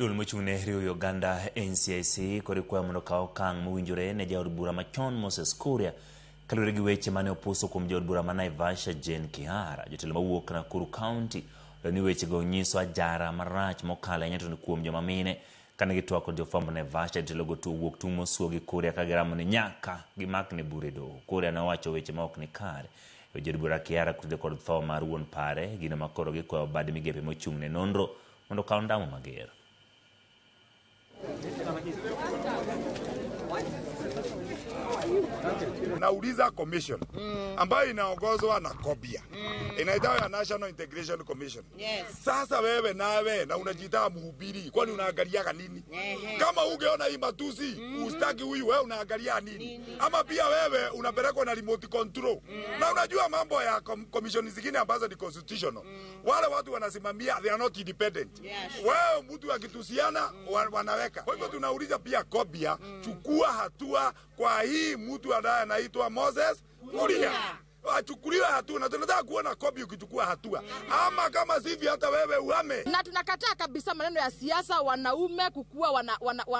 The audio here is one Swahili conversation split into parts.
Dul mochung'ne riyo Uganda NCIC kod kwayo mondo kaw okang' mowinjore ne jaod bura machon Moses Kuria kaluwore gi weche mane opuso kuom jaod bura ma Naivasha Jane Kihara. Jotelo mawuok Nakuru County ni wechego nyiso ajara marach mokalo ahinya to kuom joma mine kane gitwak kod jofwambo Naivasha. Jotelo go wuok tung' mosuo gi Kuria ka giramo ni nyaka gimakne bure doho. Kuria nowacho weche ma ok ni kare. Jaod bura Kihara kutude kod tho mar wuon pare, gino makoro gikwayo bad migepe mochung'ne nonro mondo kaw ndamo mager. Nauliza commission ambayo inaongozwa na Kobia inaitwa ya National Integration Commission. Sasa wewe nawe na unajiita mhubiri, kwani unaangalia nini? Kama ungeona hii matusi ustaki huyu, wewe unaangalia nini? Ama pia wewe unapelekwa na remote control na unajua mambo ya commission zingine ambazo ni constitutional. Wale watu wanasimamia, they are not independent. Wewe mtu akitusiana wanaweka. Kwa hivyo tunauliza pia Kobia, chukua hatua kwa hii mtu ambaye anaitwa Moses Kuria. Achukuliwe hatua, na tunataka kuona Kobia ukichukua hatua. Ama kama sivi hata wewe uhame. Na tunakataa kabisa maneno ya siasa, wanaume kukua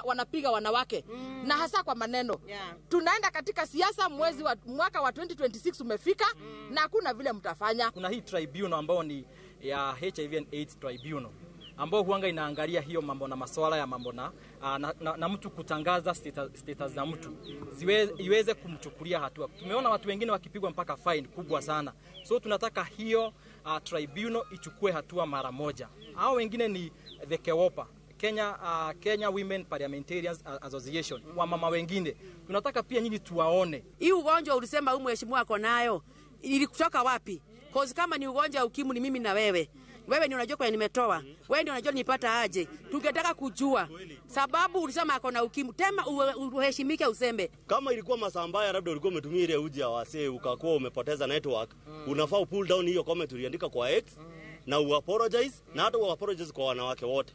wanapiga wanawake. Na hasa kwa maneno. Tunaenda katika siasa, mwaka wa 2026 umefika na hakuna vile mtafanya. Kuna hii tribunal ambao ni ya HIV and AIDS tribunal, ambao huanga inaangalia hiyo mambo na masuala ya mambo na mtu kutangaza status za mtu iweze kumchukulia hatua. Tumeona watu wengine wakipigwa mpaka fine kubwa sana. So tunataka hiyo tribunal ichukue hatua mara moja. Hao wengine ni the KEWOPA, Kenya Women Parliamentarians Association, wa mama wengine. Tunataka pia nyinyi tuwaone. Hii ugonjwa ulisema huyu mheshimiwa ako nayo ilikutoka wapi? Cause kama ni ugonjwa ukimwi ni mimi na wewe. Wewe ni unajua kwa nimetoa. Wewe ndio unajua nipata aje. Tungetaka kujua. Sababu ulisema ako na ukimwi. Tema uheshimike usembe. Kama ilikuwa masaa mbaya labda ulikuwa umetumia ile uji ya wasee ukakuwa umepoteza network. Unafaa pull down hiyo comment uliandika kwa X na uapologize na hata uapologize kwa wanawake wote.